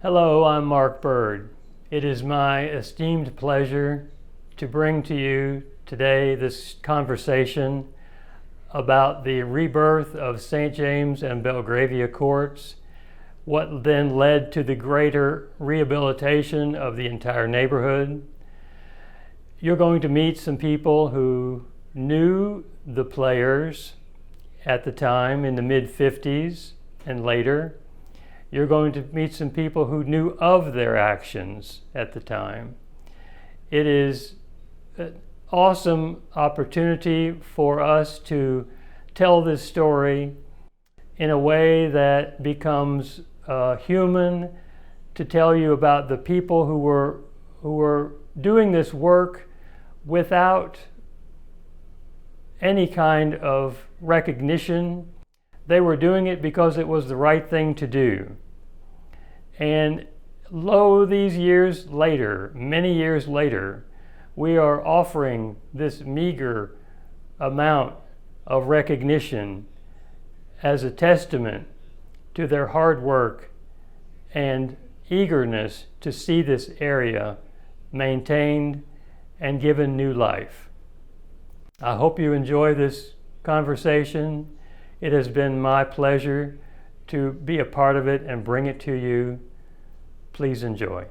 Hello, I'm Mark Bird. It is my esteemed pleasure to bring to you today this conversation about the rebirth of St. James and Belgravia courts, what then led to the greater rehabilitation of the entire neighborhood. You're going to meet some people who knew the players at the time in the mid-50s and later. You're going to meet some people who knew of their actions at the time. It is an awesome opportunity for us to tell this story in a way that becomes human, to tell you about the people who were doing this work without any kind of recognition. They were doing it because it was the right thing to do. And lo, these years later, many years later, we are offering this meager amount of recognition as a testament to their hard work and eagerness to see this area maintained and given new life. I hope you enjoy this conversation. It has been my pleasure to be a part of it and bring it to you. Please enjoy.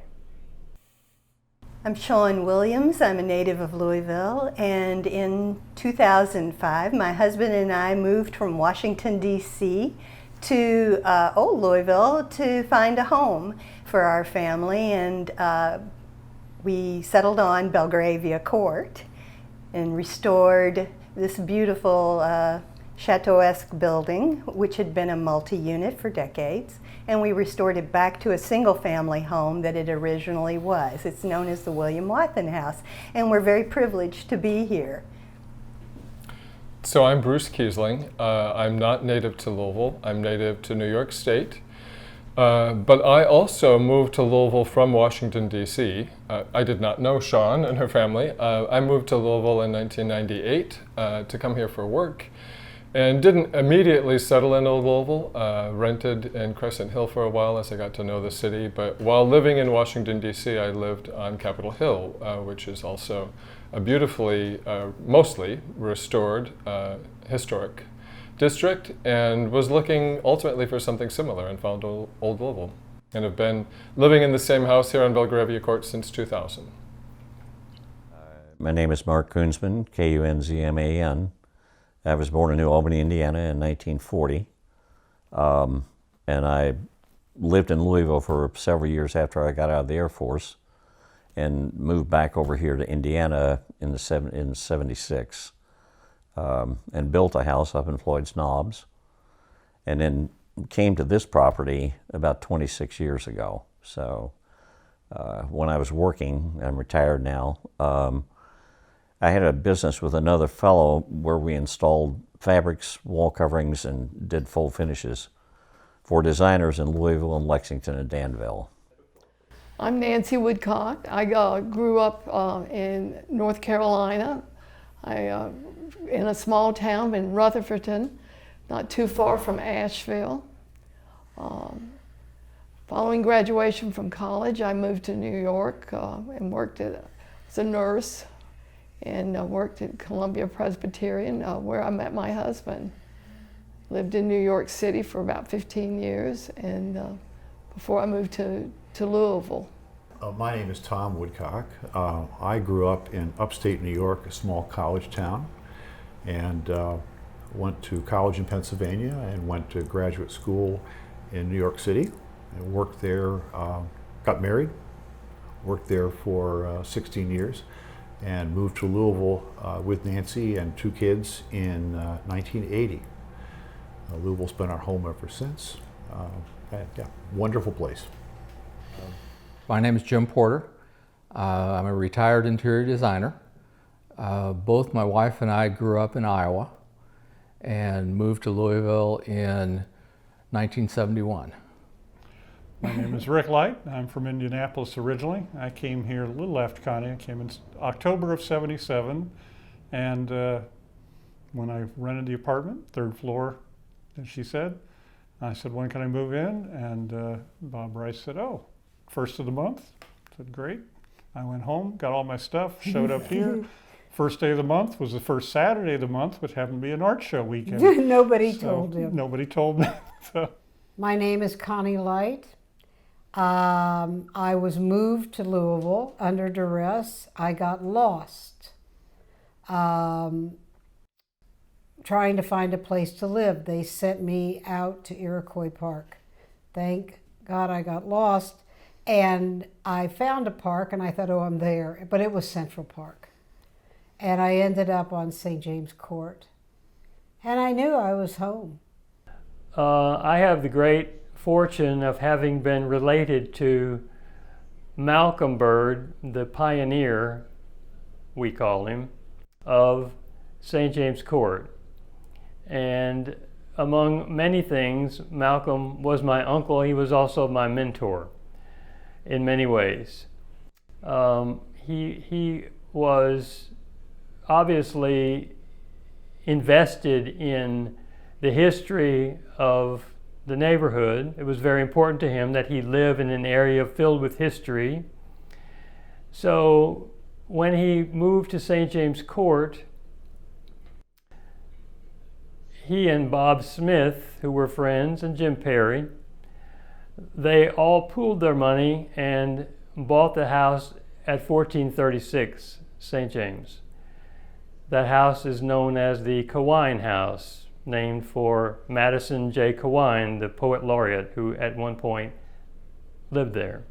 I'm Shawn Williams. I'm a native of Louisville, and in 2005 my husband and I moved from Washington, D.C. to Louisville to find a home for our family, and we settled on Belgravia Court and restored this beautiful chateau-esque building, which had been a multi-unit for decades, and we restored it back to a single-family home that it originally was. It's known as the William Wathen House, and we're very privileged to be here. So I'm Bruce Kiesling. I'm not native to Louisville. I'm native to New York State. But I also moved to Louisville from Washington, D.C. I did not know Shawn and her family. I moved to Louisville in 1998 to come here for work, and didn't immediately settle in Louisville. Rented in Crescent Hill for a while as I got to know the city. But while living in Washington, D.C., I lived on Capitol Hill, which is also a beautifully, mostly restored historic district, and was looking ultimately for something similar and found Old Louisville, and have been living in the same house here on Belgravia Court since 2000. My name is Mark Kunzman, K-U-N-Z-M-A-N. I was born in New Albany, Indiana in 1940, and I lived in Louisville for several years after I got out of the Air Force, and moved back over here to Indiana in 76. And built a house up in Floyd's Knobs, and then came to this property about 26 years ago. So when I was working, I'm retired now, I had a business with another fellow where we installed fabrics, wall coverings, and did full finishes for designers in Louisville and Lexington and Danville. I'm Nancy Woodcock. I grew up in North Carolina. In a small town in Rutherfordton, not too far from Asheville. Following graduation from college, I moved to New York and worked as a nurse, and worked at Columbia Presbyterian, where I met my husband. Lived in New York City for about 15 years, and before I moved to Louisville. My name is Tom Woodcock. I grew up in upstate New York, a small college town, and went to college in Pennsylvania and went to graduate school in New York City and worked there, got married, worked there for 16 years, and moved to Louisville with Nancy and 2 kids in 1980. Louisville's been our home ever since. Yeah, wonderful place. My name is Jim Porter. I'm a retired interior designer. Both my wife and I grew up in Iowa and moved to Louisville in 1971. My name is Rick Light. I'm from Indianapolis originally. I came here a little after Connie. I came in October of '77, and when I rented the apartment, 3rd floor, as she said, I said, when can I move in? And Bob Rice said, oh, first of the month. I said, great. I went home, got all my stuff, showed up here. First day of the month was the first Saturday of the month, which happened to be an art show weekend. Nobody told him. Nobody told me. So. My name is Connie Light. I was moved to Louisville under duress. I got lost trying to find a place to live. They sent me out to Iroquois Park. Thank God I got lost. And I found a park and I thought, oh, I'm there. But it was Central Park. And I ended up on St. James Court. And I knew I was home. I have the great fortune of having been related to Malcolm Bird, the pioneer, we call him, of St. James Court. And among many things, Malcolm was my uncle. He was also my mentor in many ways. He was obviously invested in the history of the neighborhood. It was very important to him that he live in an area filled with history. So when he moved to St. James Court, he and Bob Smith, who were friends, and Jim Perry, they all pooled their money and bought the house at 1436 St. James. That house is known as the Kawine House, named for Madison J. Kawine, the poet laureate who at one point lived there.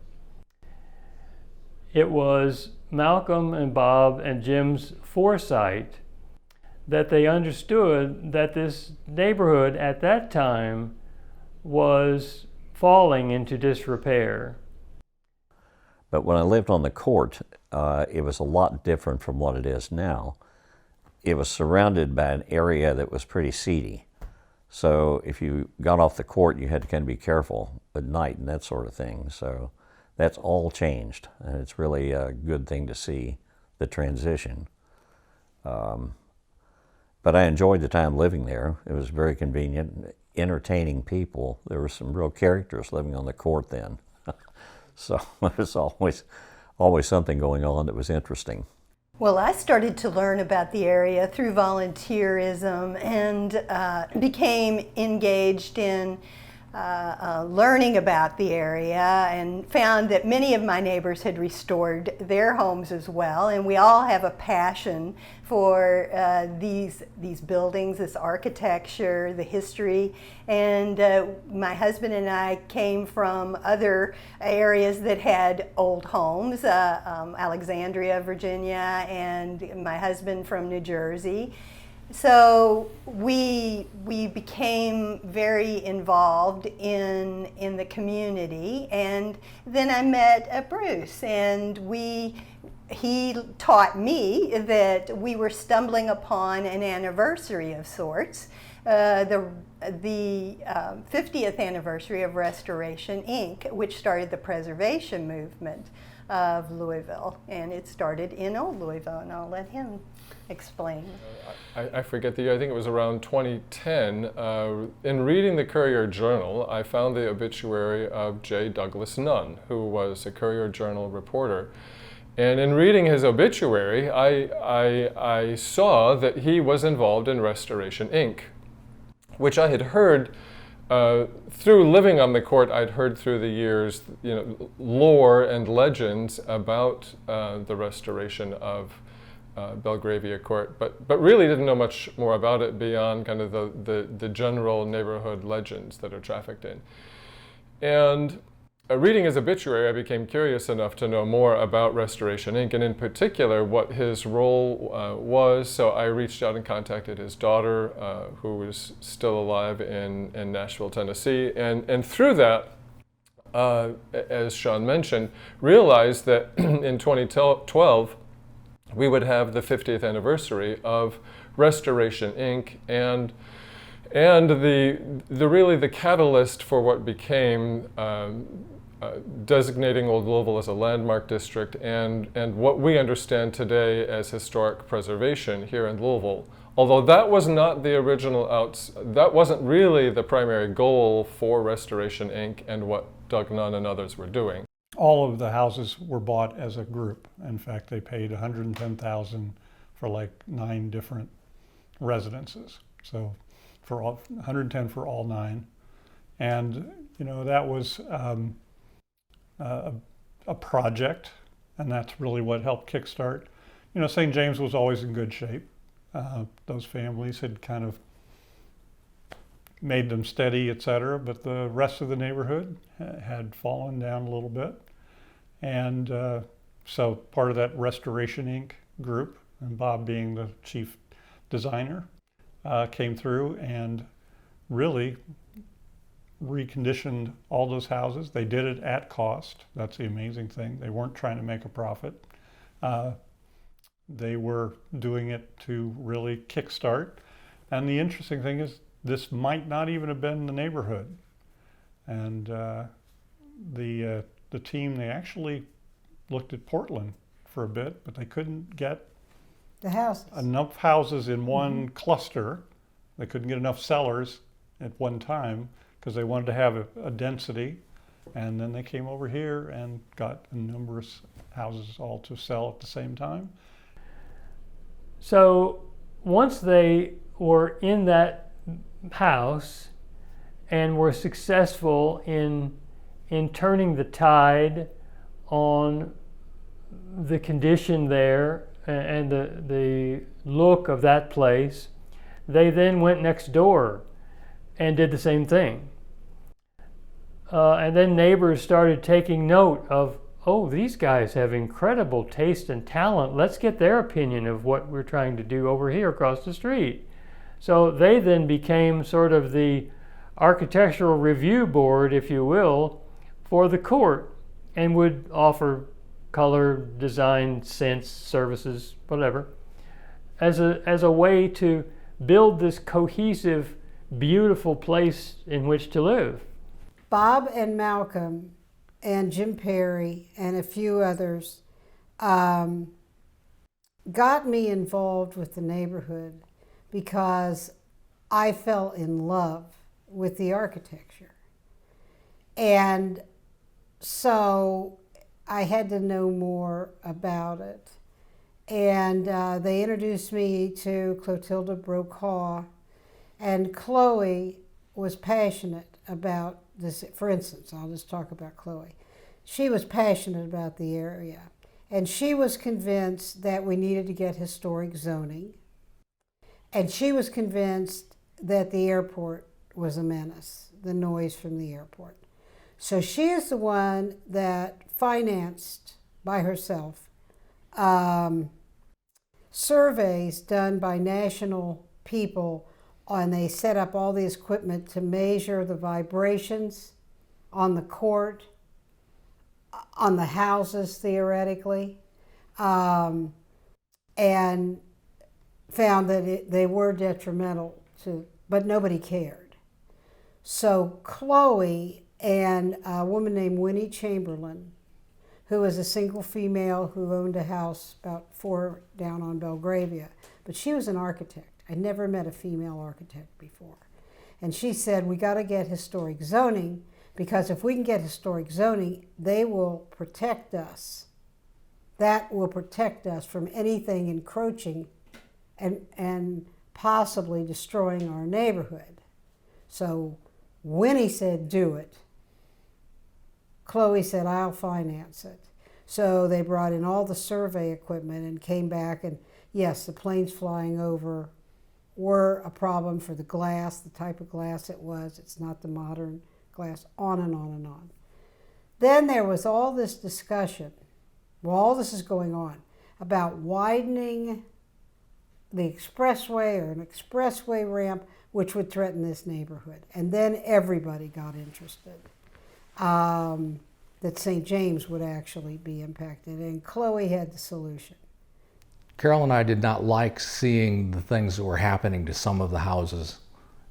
It was Malcolm and Bob and Jim's foresight that they understood that this neighborhood at that time was falling into disrepair. But when I lived on the court, it was a lot different from what it is now. It was surrounded by an area that was pretty seedy. So if you got off the court, you had to kind of be careful at night and that sort of thing. So that's all changed, and it's really a good thing to see the transition. But I enjoyed the time living there. It was very convenient, entertaining people. There were some real characters living on the court then. So there was always something going on that was interesting. Well, I started to learn about the area through volunteerism and became engaged in learning about the area, and found that many of my neighbors had restored their homes as well, and we all have a passion for these buildings, this architecture, the history. And my husband and I came from other areas that had old homes, Alexandria, Virginia, and my husband from New Jersey. So we became very involved in the community, and then I met Bruce, and he taught me that we were stumbling upon an anniversary of sorts, the 50th anniversary of Restoration, Inc., which started the preservation movement of Louisville, and it started in Old Louisville, and I'll let him explain. I forget the year, I think it was around 2010. In reading the Courier Journal, I found the obituary of J. Douglas Nunn, who was a Courier Journal reporter. And in reading his obituary, I saw that he was involved in Restoration, Inc., which I had heard through living on the court. I'd heard through the years, lore and legends about the restoration of Belgravia Court, but really didn't know much more about it beyond kind of the general neighborhood legends that are trafficked in. And reading his obituary, I became curious enough to know more about Restoration, Inc., and in particular what his role was. So I reached out and contacted his daughter, who was still alive in Nashville, Tennessee, and through that, as Shawn mentioned, realized that in 2012, we would have the 50th anniversary of Restoration, Inc., and the catalyst for what became designating Old Louisville as a landmark district, and what we understand today as historic preservation here in Louisville. Although that was not the original that wasn't really the primary goal for Restoration, Inc. and what Doug Nunn and others were doing. all of the houses were bought as a group. In fact, they paid $110,000 for like 9 different residences. So for all, 110 for all 9. And, that was a project, and that's really what helped kickstart. St. James was always in good shape. Those families had kind of made them steady, et cetera, but the rest of the neighborhood had fallen down a little bit. And so part of that Restoration Inc. group, and Bob being the chief designer, came through and really reconditioned all those houses. They did it at cost. That's the amazing thing. They weren't trying to make a profit. They were doing it to really kickstart. And the interesting thing is, this might not even have been the neighborhood. And the team, they actually looked at Portland for a bit, but they couldn't get The houses. enough houses in one cluster. They couldn't get enough sellers at one time because they wanted to have a density. And then they came over here and got numerous houses all to sell at the same time. So once they were in that house and were successful in turning the tide on the condition there and the look of that place, they then went next door and did the same thing. And then neighbors started taking note of, oh, these guys have incredible taste and talent. Let's get their opinion of what we're trying to do over here across the street. So they then became sort of the architectural review board, if you will, for the court, and would offer color, design, scents, services, whatever, as a way to build this cohesive, beautiful place in which to live. Bob and Malcolm and Jim Perry and a few others got me involved with the neighborhood because I fell in love with the architecture. And so I had to know more about it. And they introduced me to Clotilda Brokaw, and Chloe was passionate about this. For instance, I'll just talk about Chloe. She was passionate about the area, and she was convinced that we needed to get historic zoning, and she was convinced that the airport was a menace, the noise from the airport. So she is the one that financed by herself surveys done by national people, and they set up all the equipment to measure the vibrations on the court, on the houses theoretically, and found that they were detrimental to, but nobody cared. So Chloe and a woman named Winnie Chamberlain, who was a single female who owned a house about 4 down on Belgravia, but she was an architect. I never met a female architect before. And she said, we got to get historic zoning, because if we can get historic zoning, they will protect us. That will protect us from anything encroaching and possibly destroying our neighborhood. So Winnie said, do it. Chloe said, I'll finance it. So they brought in all the survey equipment and came back, and yes, the planes flying over were a problem for the glass, the type of glass it was. It's not the modern glass, on and on and on. Then there was all this discussion, well, all this is going on, about widening the expressway or an expressway ramp, which would threaten this neighborhood. And then everybody got interested. That St. James would actually be impacted, and Chloe had the solution. Carol and I did not like seeing the things that were happening to some of the houses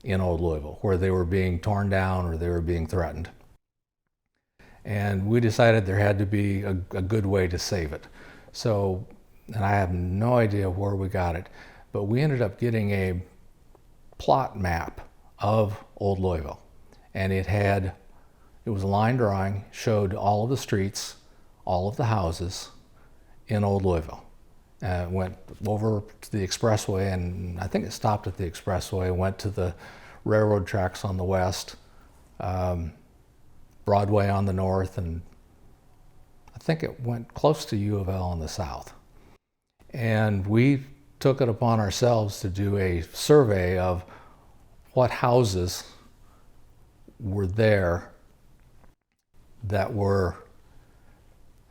in Old Louisville, where they were being torn down or they were being threatened. And we decided there had to be a good way to save it. So, and I have no idea where we got it, but we ended up getting a plot map of Old Louisville. And it had It was a line drawing, showed all of the streets, all of the houses in Old Louisville. Went over to the expressway, and I think it stopped at the expressway, went to the railroad tracks on the west, Broadway on the north, and I think it went close to U of L on the south. And we took it upon ourselves to do a survey of what houses were there that were,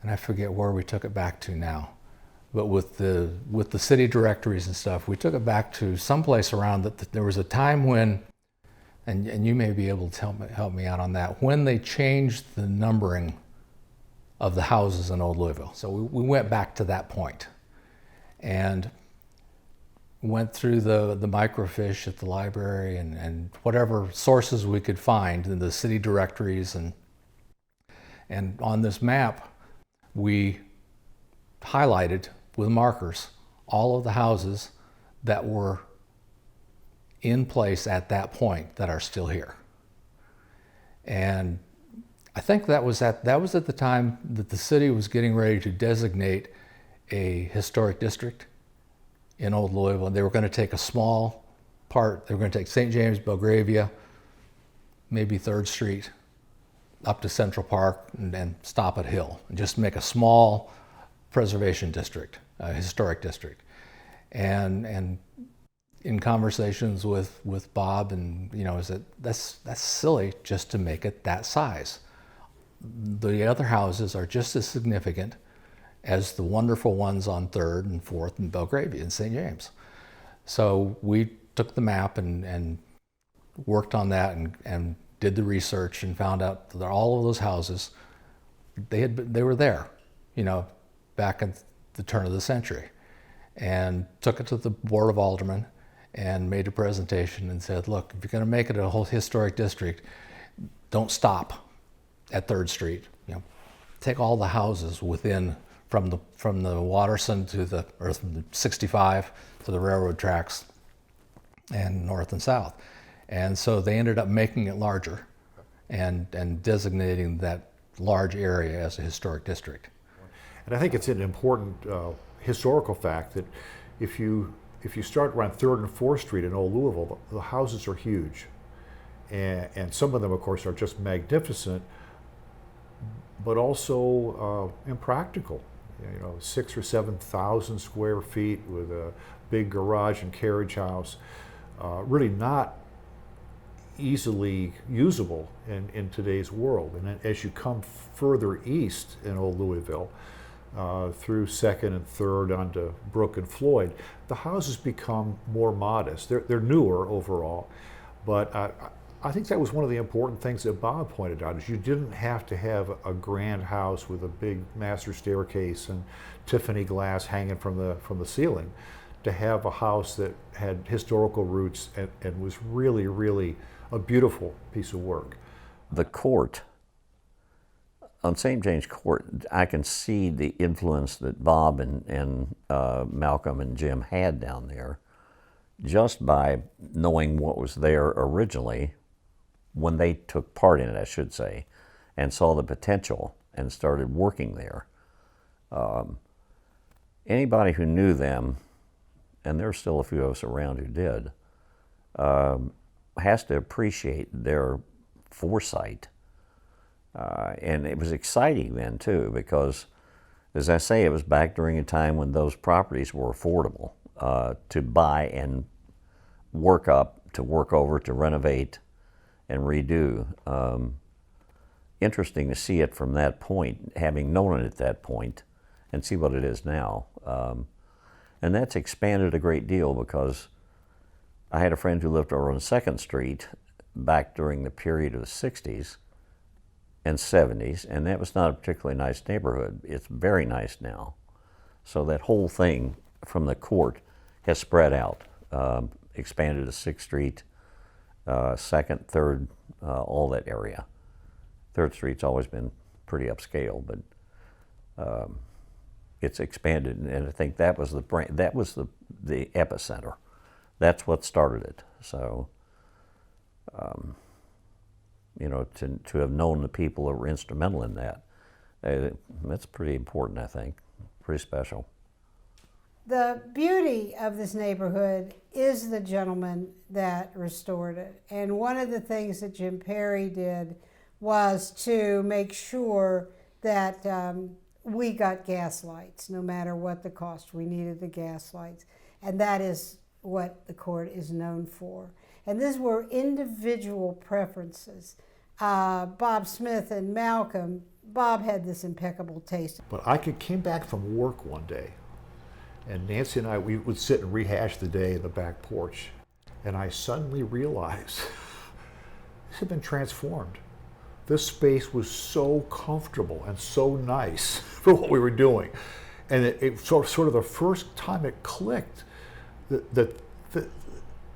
and I forget where we took it back to now, but with the city directories and stuff, we took it back to someplace around that there was a time when, and you may be able to help me out on that, when they changed the numbering of the houses in Old Louisville. So we went back to that point and went through the microfiche at the library and whatever sources we could find in the city directories, and on this map we highlighted with markers all of the houses that were in place at that point that are still here. And I think that was at the time that the city was getting ready to designate a historic district in Old Louisville. They were going to take a small part. They were going to take St. James, Belgravia, maybe 3rd Street, up to Central Park, and stop at Hill, and just make a small preservation district, a historic district. And in conversations with Bob, and is that that's silly just to make it that size. The other houses are just as significant as the wonderful ones on 3rd and 4th and Belgravia and St. James. So we took the map and worked on that and did the research and found out that all of those houses, they were there, back at the turn of the century, and took it to the Board of Aldermen and made a presentation and said, look, if you're going to make it a whole historic district, don't stop at 3rd Street. Take all the houses within, from the Watterson to from the 65 to the railroad tracks, and north and south. And so they ended up making it larger and designating that large area as a historic district. And I think it's an important historical fact that if you start around 3rd and 4th Street in Old Louisville, the houses are huge. And some of them, of course, are just magnificent, but also impractical. 6,000 or 7,000 square feet with a big garage and carriage house, really not easily usable in today's world. And as you come further east in Old Louisville, through 2nd and 3rd onto Brook and Floyd, the houses become more modest. They're newer overall, but I think that was one of the important things that Bob pointed out, is you didn't have to have a grand house with a big master staircase and Tiffany glass hanging from the ceiling to have a house that had historical roots and was really, really a beautiful piece of work. The court, on St. James Court, I can see the influence that Bob and Malcolm and Jim had down there just by knowing what was there originally when they took part in it, I should say, and saw the potential and started working there. Anybody who knew them, and there's still a few of us around who did, has to appreciate their foresight. And it was exciting then too, because as I say, it was back during a time when those properties were affordable to buy and work up, to work over, to renovate and redo. Interesting to see it from that point, having known it at that point, and see what it is now. And that's expanded a great deal, because I had a friend who lived over on 2nd Street back during the period of the 60s and 70s, and that was not a particularly nice neighborhood. It's very nice now. So that whole thing from the court has spread out, expanded to 6th Street, 2nd, 3rd, all that area. 3rd Street's always been pretty upscale, but it's expanded, and I think that was the epicenter. That's what started it. So you know, to have known the people that were instrumental in that. That's pretty important, I think, pretty special. The beauty of this neighborhood is the gentleman that restored it. And one of the things that Jim Perry did was to make sure that we got gas lights, no matter what the cost. We needed the gas lights. And that is what the court is known for. And these were individual preferences. Bob Smith and Malcolm, Bob had this impeccable taste. But I came back from work one day, and Nancy and I, we would sit and rehash the day in the back porch, and I suddenly realized this had been transformed. This space was so comfortable and so nice for what we were doing. And it sort of the first time it clicked that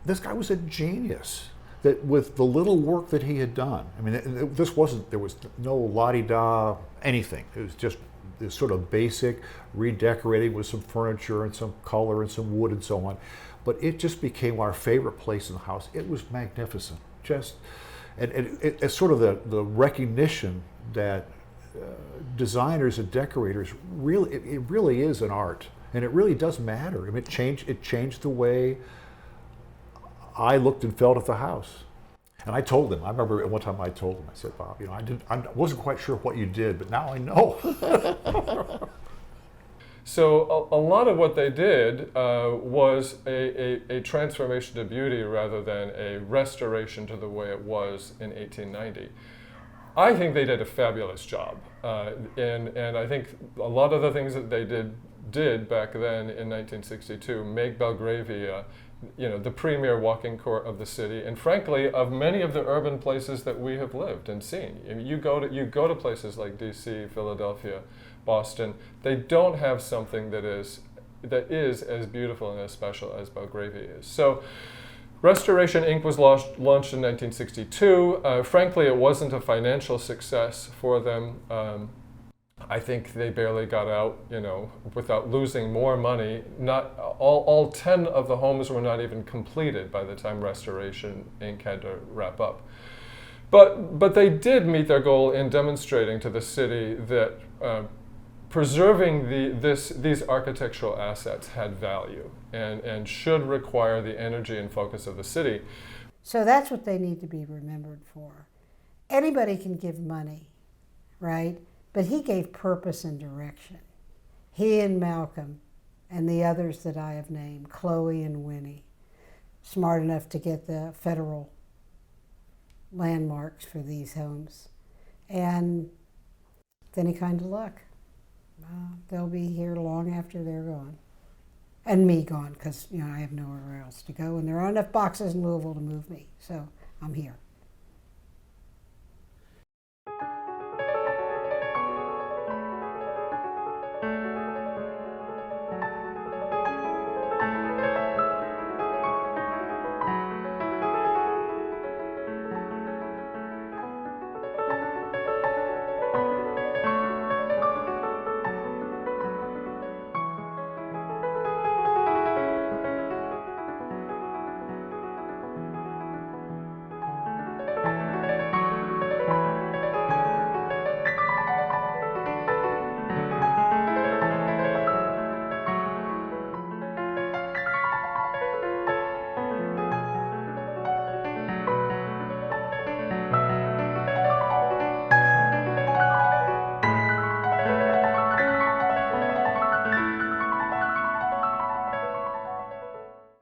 this guy was a genius. That with the little work that he had done, I mean, there was no la-di-da anything. It was just this sort of basic redecorating with some furniture and some color and some wood and so on. But it just became our favorite place in the house. It was magnificent. It's sort of the recognition that designers and decorators really, it really is an art, and it really does matter. I mean, it changed the way I looked and felt at the house. And I told him, I remember at one time I told him, I said, Bob, you know, I wasn't quite sure what you did, but now I know. So a lot of what they did was a transformation to beauty rather than a restoration to the way it was in 1890. I think they did a fabulous job. And I think a lot of the things that they did back then in 1962 make Belgravia, you know, the premier walking court of the city, and frankly, of many of the urban places that we have lived and seen. I mean, you go to places like D.C., Philadelphia, Boston. They don't have something that is as beautiful and as special as Belgravia is. So, Restoration Inc. was launched in 1962. Frankly, it wasn't a financial success for them. I think they barely got out, you know, without losing more money. Not all 10 of the homes were not even completed by the time Restoration Inc. had to wrap up. But they did meet their goal in demonstrating to the city that preserving these architectural assets had value and should require the energy and focus of the city. So that's what they need to be remembered for. Anybody can give money, right? But he gave purpose and direction. He and Malcolm and the others that I have named, Chloe and Winnie, smart enough to get the federal landmarks for these homes. And with any kind of luck, they'll be here long after they're gone. And me gone, because, you know, I have nowhere else to go, and there aren't enough boxes in Louisville to move me, so I'm here.